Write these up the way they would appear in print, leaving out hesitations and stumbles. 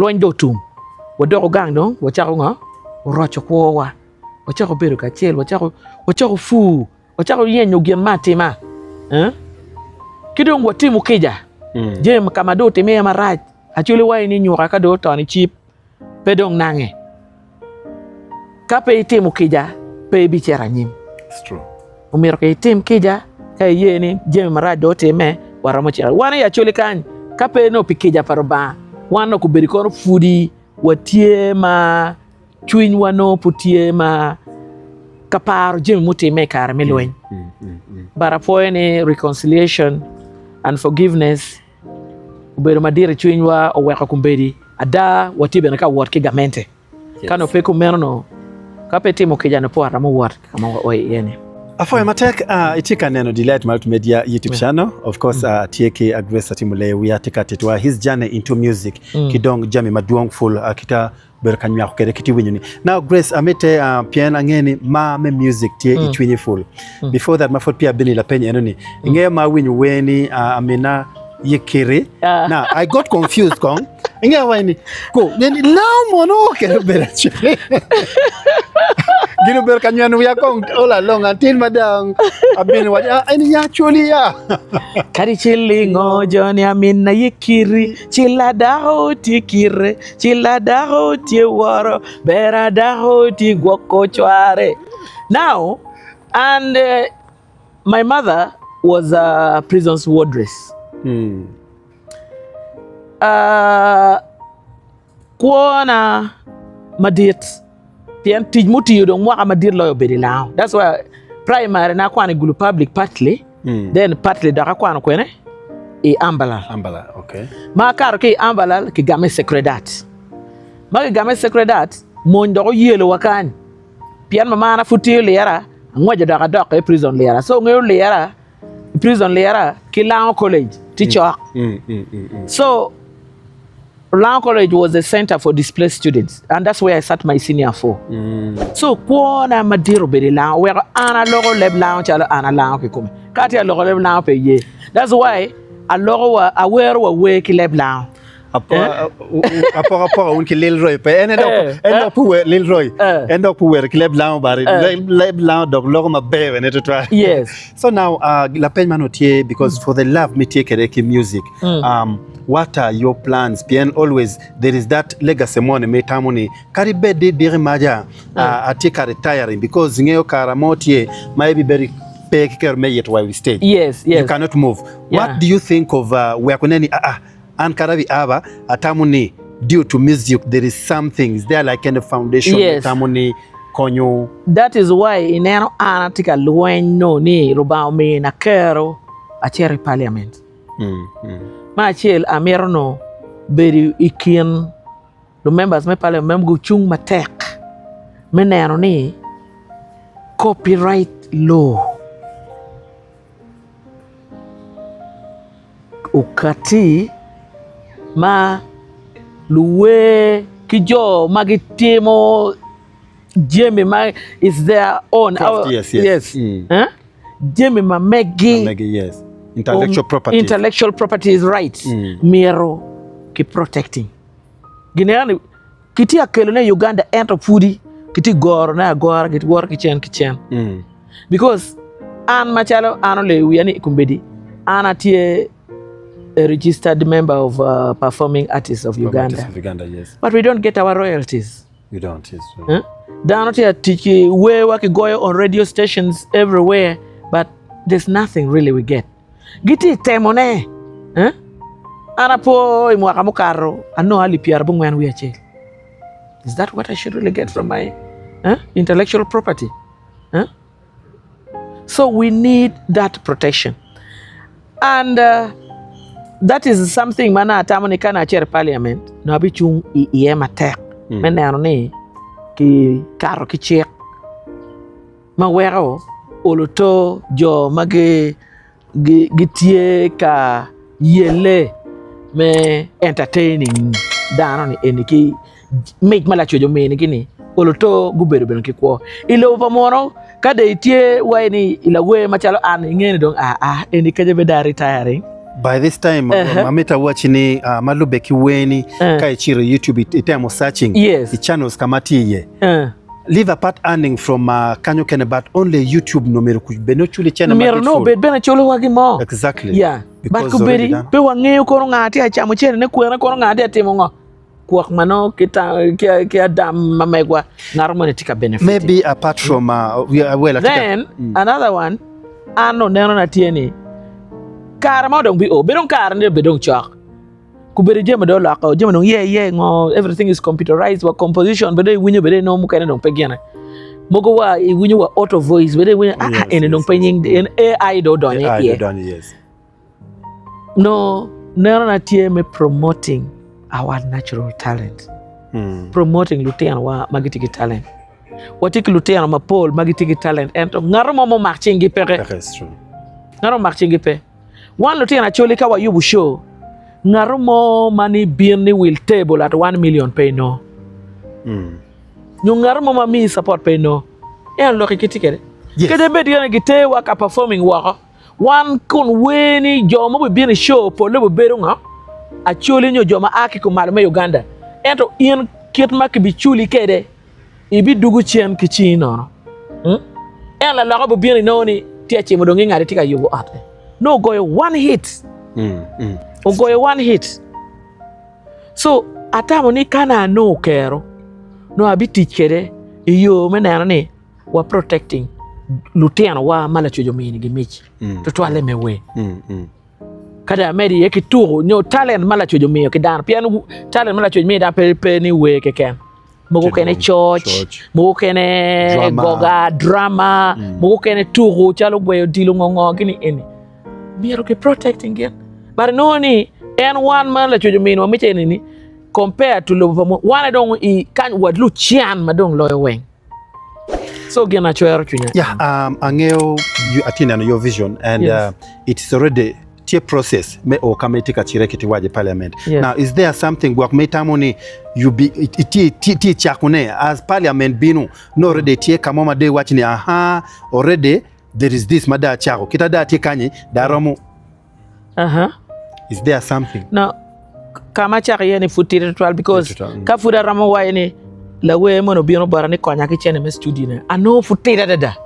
loin do tum wado gang no wachako ngo rocho kwa wachako beru ka chel wachako fu wachako yenyo gen matima kidong watimu kija jem kama do teme maraj achuli wai ni nyura ka do toni chip pedong nange kape itimu kija pe bichera nyim. It's true. Umiro ke itim kija kay yeni jem maraj do teme waramo chira wana ya chuli kan kape no pikija paroba wana ku berikor fudi watie ma chuin wano putie ma kapar jem mutime kar melwen barapo ni reconciliation and forgiveness ubero madire chuin wa oweka kumbedi ada watibe naka word ke gamente kano pe ku merno kapeti mo kijana po aramo word kama yene Afoya matek itika neno Delight Multimedia YouTube channel. Of course tieke Grace Atim Oleyowiya tika tetwa his journey into music kidong jami maduong full kita berkanya kere kiti winyuni. Now Grace amete piano ngeni ma me music tie itwinyi full. Before that mafot pia beni la penye enoni. Nge ma winyu weni amena yekere. Now I got confused kong. Nge wani ko neni lao mono kere berache. Gino berkanya nuya kong ola long until madang abeni waja ini actually ya. Kari chilingo joni amina yekiri chiladaho tikire chiladaho tiwaro beradaho ti gwoko chware. Now and my mother was a prison's wardress. Kuona madit pian tijmuti yudong mwaka madir loyo bedilao. That's why primary na kwani gulu public partly then partly daka kwano kwene ambala okay ma karo ke ambala ki game secredat ma ki game secredat mon do yelo wakan pian mama na futi lera ngoja daka dok prison lera so ngoyo lera prison lera ki Luo college teacher so Luo College was a center for displaced students, and that's where I sat my senior for. So, kuona madiro beri Luo, where ana logo leb Luo chala ana Luo kikume. Kati ya logo leb Luo pe ye. That's why a logo wa aware wa we ki leb Luo. Apo unki Lil Roy pe endo puwe Lil Roy endo puwe ki leb Luo bari leb Luo dog logo mabe when it try. Yes. So now la pen manotie because for the love me take kereki music. What are your plans? Bien always there is that legacy money metamoni karibe de biri maja atika retiring because ngeo karamotie maybe very big care may yet while we stay. Yes. You cannot move. What do you think of where kuneni an karabi aba atamuni due to music there is something is there like a foundation metamoni konyo. That is why ineno anatika luenno ni rubao me na kero a cherry parliament. Machel amerno beri ikin the members me pale memgu chung matek meneno ni copyright law ukati ma luwe kijo magitimo jemi ma is their own yes. Jemi ma megi yes. Intellectual property rights miro ki protecting gineani kiti akelo ne Uganda ento fudi kiti goro na goro kiti goro kichen because an machalo Oleyowiya ni kumbedi anatie a registered member of performing artists of Uganda. Yes. But we don't get our royalties. We don't, yes. Danotia tiki we waki goyo on radio stations everywhere, but there's nothing really we get. Giti temone, anapo imwaka mukaro, ano ali piar bungwen wiache. Is that what I should really get from my intellectual property? So we need that protection. And that is something mana tamani kana chair parliament no abichung iema tek menano ni ki karo ki chek mawero oluto jo mage gitie ka yele me entertaining dano ni eniki make mala chojo me ni kini oluto gubedo beno kikwo ile overmoro kada itie waini ila we machalo an ngene dong enikaje be da retiring By this time, mameta watching malube kiweni kai chiro YouTube time of searching the channels kamatiye. Leave apart earning from kanyo kene but only YouTube no meru beno chuli channel market no bet beno chuli wagi mo. Exactly. Yeah. But kuberi pe wangeyo kono ngati achamo chene ne kuera kono ngati atimo ngo. Kuak mano kita dam mamegwa narmo tika benefit. Maybe apart from then another one ano neno na tieni. Karama dong bi o bedong karne bedong chak. Kuberi jema do la ko jema no ngo everything is computerized wa composition bede winyo bede no mukane dong pegena. Mogo wa winyo wa auto voice bede winyo ene dong penying en AI do donye yes. No neno na tie me promoting our natural talent. Promoting lutean wa magitiki talent. Watiki lutean ma Paul magitiki talent ento ngaro mo marchingi pere. That's true. Ngaro marchingi pe. One lutean actually ka wa yubu show. Ngaro mo mani birni will table at 1 million pay no. Ngaro mo mami support pay no. En lo kitikere. Kede bedi yana gite wa ka performing wa. One kun weni jomo be birni show po le be nga. Acholi nyo joma aki ko malme Uganda. Ento in kit makibi chuli kede. Ibi dugu chien kichi no. En la logo birni no ni tiachi modongi ngari tika yugo ate. No go one hit. Ogoye one hit. So atamo ni kana no kero. No abiti kede iyo menana ni wa protecting lutiano wa mala chojo mini gimichi. Tutwale mewe. Kada medi yeki turu nyo talent mala chojo miyo kidan piano talent mala chojo miyo da pe ni we keken. Mogo kene church, mogo kene goga drama, mogo kene turu chalo boyo dilu ngongo gini eni. Miro ke protecting gen. But no ni and one man la chojo miyo miche ni compared to lo one don't I kan wad lu chian madong loyo weng. So gena choero chunya. Yeah, angeo you attain your vision and it's already process me o kametika chirekiti waje parliament. Now is there something work metamoni you be ti chakune as parliament binu no already tie kamoma de watching already there is this mada chako kita da tie kanyi daromu is there something no kama chaka yene futire twal because ka fuda ramo wayne la we mono bino barani konya ki chene me studio ne ano futire dada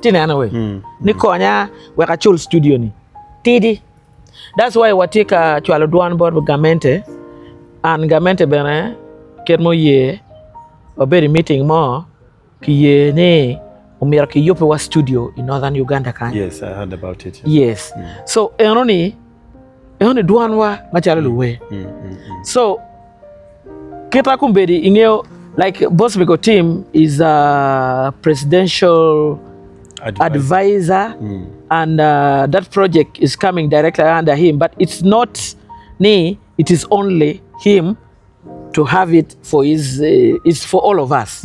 tina ana we ni konya we ka chul studio ni tidi. That's why watika chwalo duan board gamente and gamente bene kermo ye oberi meeting mo ki ye ne umira ki yope wa studio in Northern Uganda kan. Yes, I heard about it. Yes. So enoni duan wa machalo luwe. So kita kumbedi ingeo like Boss Biko team is a presidential advisor. And that project is coming directly under him, but it's not me, it is only him to have it for his, it's for all of us.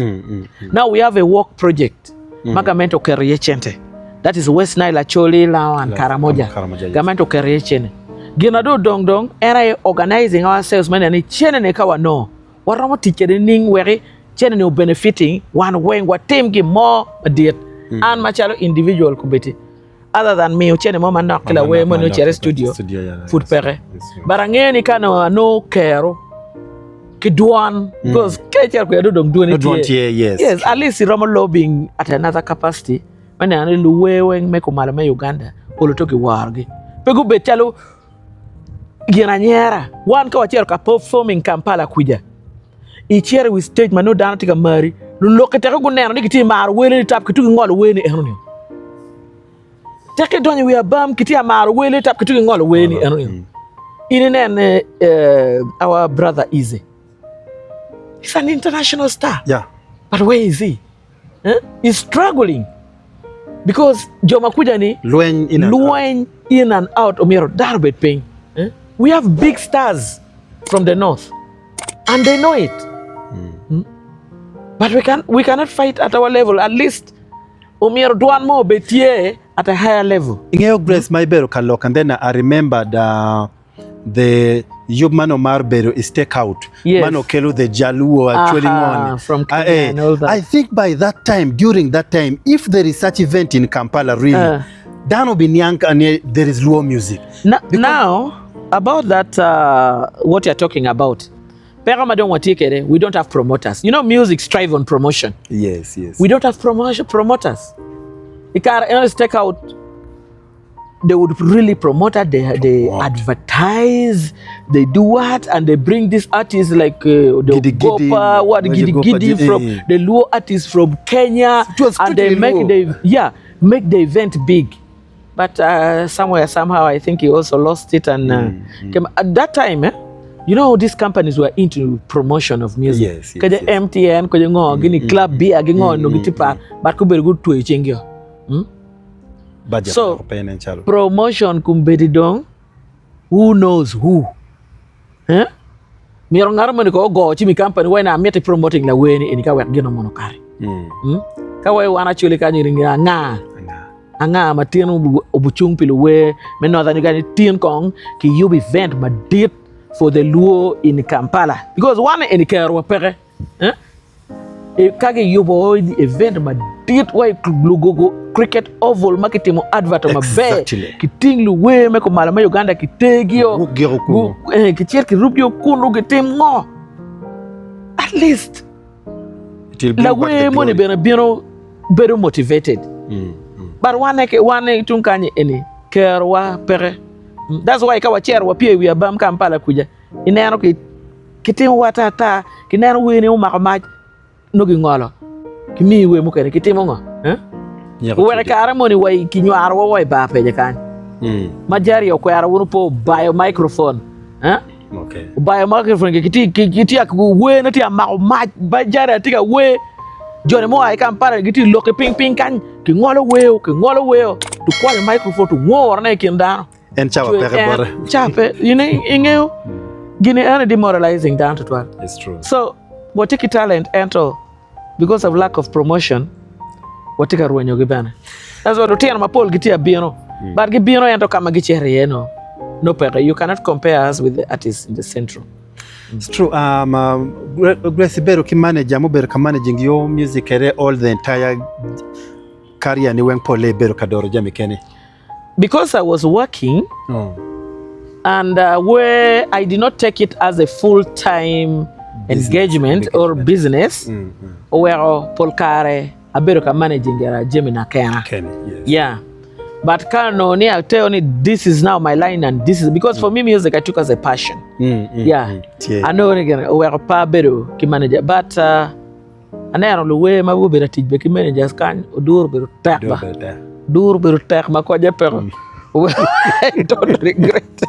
Now we have a work project, Magamento Keriechente. That is West Nile, Acholiland, and Karamoja. Gamento Keriechene. Ginado Dong Dong, and I organizing ourselves, man, and it's Chene Kawa no. What I'm teaching, where Chene benefiting, one way, what team give more a date, and Machalo individual kubeti. Other than me, uchene mama nakila we mwenye chere studio food pere. Barangeni kana no kero kiduan because kecher kwa do do it. Yes, at least Romo lobbying at another capacity. Mane ane luwe me kumala me Uganda olotoki wargi. Pegu betalo ginanyera one ka wachero ka performing Kampala kuja. Ichere with stage mano dana tika mari. Lulokete ko neno nikiti mar wele tap kitu ngolo we ni ehno. Take donye we abam kiti amaro wele tap kitu ngolo we ni ehno. Inene our brother Easy. He's an international star. Yeah. But where is he? He's struggling. Because Joma kuja ni Lueng in and out omiro darbet pain. We have big stars from the north. And they know it. But we cannot fight at our level. At least omiro duan mo betie at a higher level. Ingeo Grace Maibero Kalok, and then I remembered the Yubmano Marbero is take out. Yes. Mano Kelu the Jaluo actually on. From Kenya and all that. I think by that time, during that time, if there is such event in Kampala, really, Dano binyanka there is Luo music. Now, about that, what you're talking about, we don't have promoters. You know, music strive on promotion. Yes. We don't have promoters. You can always take out. They would really promote it. They advertise. They do what, and they bring these artists like the Gidi from the Luo artists from Kenya, and they make the event big. But somehow, I think he also lost it. And at that time, you know, these companies were into promotion of music. Yes. MTN, Club B, but could be good to a chingyo. So, promotion kumbedi dong, who knows who? Miro ngarama ko go chimi company wena mete promoting la weni enika wek gino monokari. Ka we wana chuli ka nyiringa nga matien obuchung pilu we me Northern Uganda tin kong ki yub event ma dit for the Luo in Kampala because one in Kerwa pere e kage yubo the event ma dit way Lugo cricket oval marketing advert ma be kiting lu we me ko malama Uganda kitegio kichier ki rubio kunu kitim ngo at least la we money beno very motivated. But one tunkanye any Kerwa pere. That's why kawa chair wa pia we abam Kampala kuja. Inero kitim watata kinero we ni umakama no gingolo. Kimi we mukene kitim ngo. Uwe kara moni wai kinywar wa wai ba peje kan. Majari yo kwara wonu po bio microphone. Okay. Bio microphone kiti aku we na ti amako ba jari atika we Johnny mo ay Kampala giti loke ping kan ki ngolo weo to kwa microphone to war na kinda en chawa pere bore chape ingeo gine ana demoralizing down to 12. It's true. So what take talent enter because of lack of promotion what take ruwenyo gibana. That's what rotian mapol giti abino but gibino ento kama gichere yeno no pere. You cannot compare us with the artists in the central. It's true. Grace Bero ki manager mo bero ka managing your music career all the entire career ni weng pole bero kadoro jami kene. Because I was working and where I did not take it as a full-time engagement or business, where polkare a bero ka managing jami na kena. Yes. Yeah. But I tell you, this is now my line, and this is because for me, music I took as a passion. I know again we are pa beru ki manager, but anero luwe mabu beru tijbe ki managers kan dur beru tak ma ko jeper. I don't regret.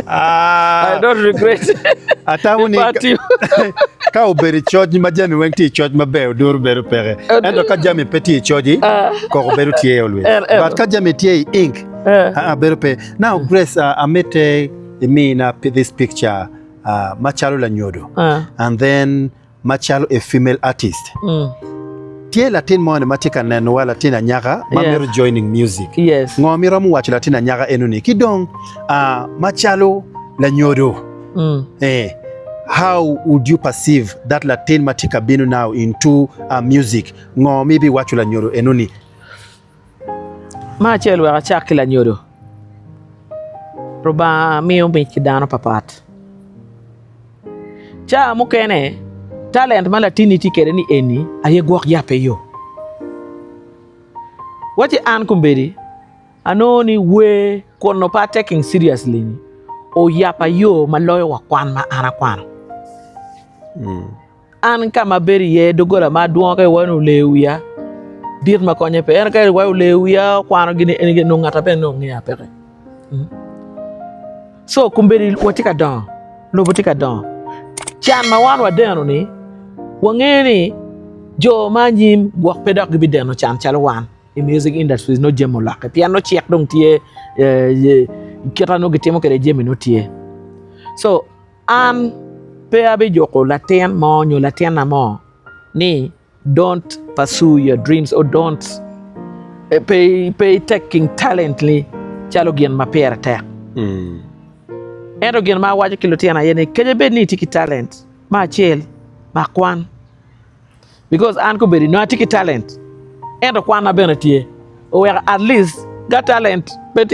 I don't regret. Atawuni ka uberi church majami wenti church mabe dur beru pere. Endo ka jami peti church ko beru tie always. But ka jami tie ink. Beru pe. Now Grace amete this picture Machalo la nyodo and then Machalo a female artist. Tie Latin mo ne matika neno wala tina nyaga mamero joining music. Yes. Ngomira mu watch Latina nyaga enuni kidong Machalo la nyodo. How would you perceive that Latin matika binu now into music? Maybe watch la nyodo enuni. Machalo wa chaki la nyodo. Roba mio mikidano papat. Cha mukene talent mala tiniti kere ni eni aye gwak yape yo. Wati an kumbedi anoni we kono pa taking seriously ni o yapa yo maloyo wa kwan ma ana kwan. An kama beri ye dogola ma duon ka wanu lewia dir ma konye pe en ka wa lewia kwano gine eni no ngata pe no ngia pe. So kumbedi watika don no botika don chan ma wan wa deno ni wangeni jo manjim gwak pedak gibi deno chan chalo wan in music industry is no jemo lak piano check dong tie kita no gitemo kere jemi no tie. So an pe abe joko laten mo nyo laten na mo ni don't pursue your dreams or don't pay taking talently chalo gen ma pere tek. Endo gen ma waje kilotiana yene keje be ni tiki talent ma chel ma kwan because an ko beri no tiki talent endo kwan na benatie where at least got talent but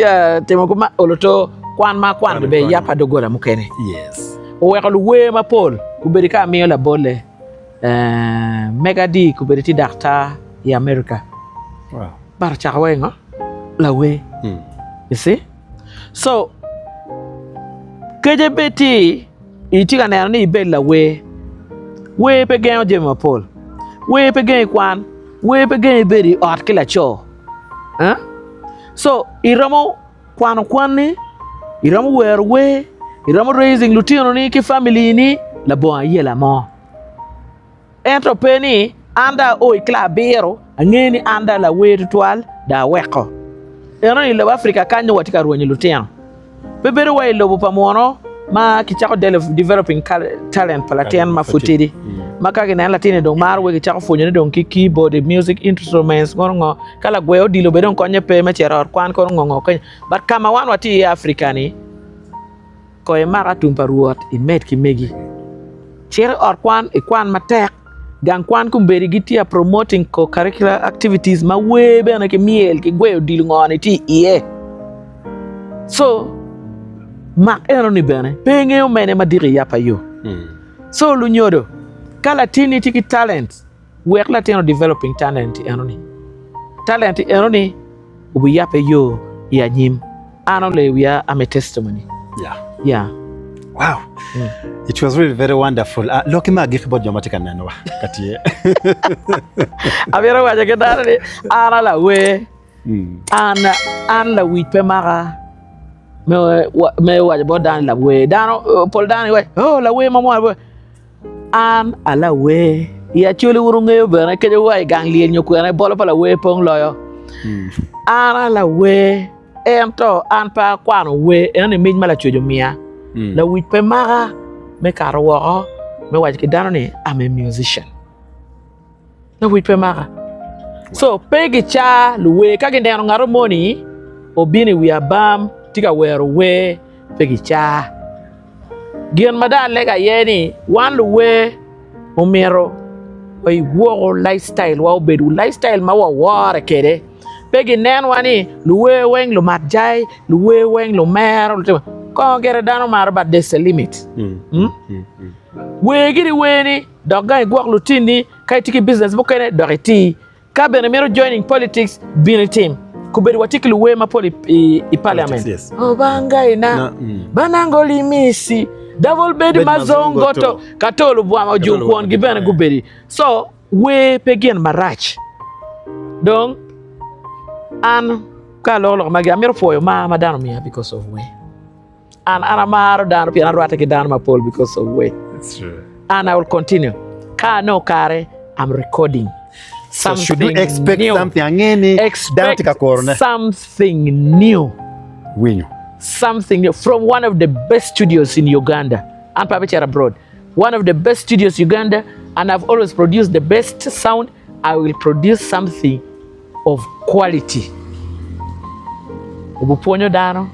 temokuma oloto kwan be yapa dogora mukene Yes. where luwe mapol kuberika mio la bole megadi kuberiti dakta ya America. Wow. Bar chakwengo la we. You see? So KJBT itika na ni be la we pe gen je mapol. We pe gen kwan, we pe gen beri art kila cho. Huh? So iramo kwan ni iramo where we iramo raising lutino ni ki family ni la bon yela mo. Entro peni anda o ikla bero ngeni anda la we tual da weko. Ero ni lo Africa kanyo watika ruonyi lutino. Bebere wa ilo pamono ma kichako developing talent palatian mafutidi. Makage na latine dong mar we kichako fonyo dong keyboard music instruments ngongo kala gweo dilo be dong konye pe ma chero kwan ko ngongo kany but kama wan wati Africani ko e mara tumpa ruot I met ki megi chero or kwan e kwan matek gang kwan kumberi gitia promoting co curricular activities ma we be na ke miel ki gweo dilo ngone ti iye so mak eno ni bene penge o mene madiri yapa yo so lunyodo kala tini tiki talent work latino developing talent enoni ubu yape yo ya nyim anole we are a testimony. Yeah. Wow. It was really very wonderful. Loki ma gik bod jomatika nano katie. Avera waje kedare ana la we ana la we pe mara me waje bod dan la we dano pol dan we la we mamo an ala we ya chuli urunge bana ke wa gang lien nyoku na bolo pala we pong loyo ara la we ento an pa kwano we ene mi mala chojo mia la we pe mara me karwo me wa ke dano ni I'm a musician la we pe mara so pegi cha lu we ka gende no ngaro moni obini we abam tika wero we pegi cha Gian mada lega yeni wan luwe umero oi wo lifestyle wa obedu lifestyle ma wa ware kede pegi nen wani luwe weng lu matjai luwe weng lu mero ko gere dano mar but there's a limit we giri weni dogai gwak lutini kai tiki business bo kene doriti ka bene mero joining politics bini team kubedi watiki luwe ma poli I parliament yes. Bangai na banangoli misi Double bed mazongoto katolu bwa jukwon gibene guberi so we pegien marach donc an ka lolo magi amir foyo ma dano mia because of we an anamaro dano pia narwata ki dano ma Paul because of we. That's true. And I will continue ka no kare I'm recording so should you expect new. Something angeni expect something new winyo something new from one of the best studios in Uganda and published abroad. One of the best studios Uganda, and I've always produced the best sound. I will produce something of quality. Ubuponyo dano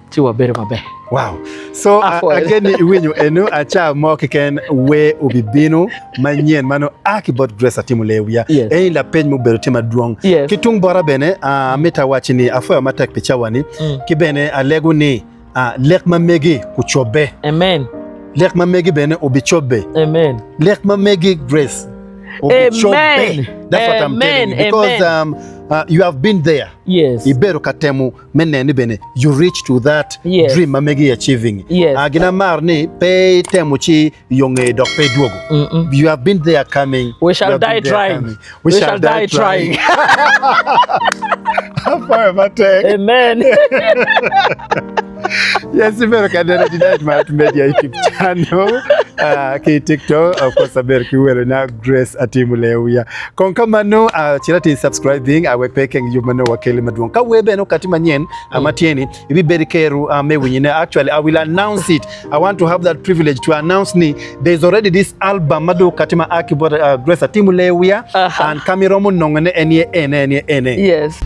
tiwa bere mabe. Wow. So again winyo enu acha mo ken we ubibino manyen mano akibot Grace Atim Oleyowiya la page mo bero tema duong kitung bora bene meta wachini afo matak pichawani kibene alego ni lek mamegi kuchobe amen lek mamegi bene obichobe amen lek mamegi Grace obichobe amen. That's what I'm telling you because you have been there. Yes. Ibero katemu menene bene you reach to that dream mamegi achieving. Yes. Agina marni pe temuchi yonge dok pe duogo. You have been there coming. We shall die trying. We shall die trying. Amen. Yes, Ibero kadena delight my media YouTube channel. Ki TikTok of course Ibero kiwele na Grace Atim Oleyowiya. Konkamano chirati subscribing awe pekeng yumano wakeli maduong ka webe no katima nyen amatieni ibi berikeru me winyine actually I will announce it. I want to have that privilege to announce ni there's already this album madu katima akibot Grace Atim Oleyowiya and kamiromo nongene ene yes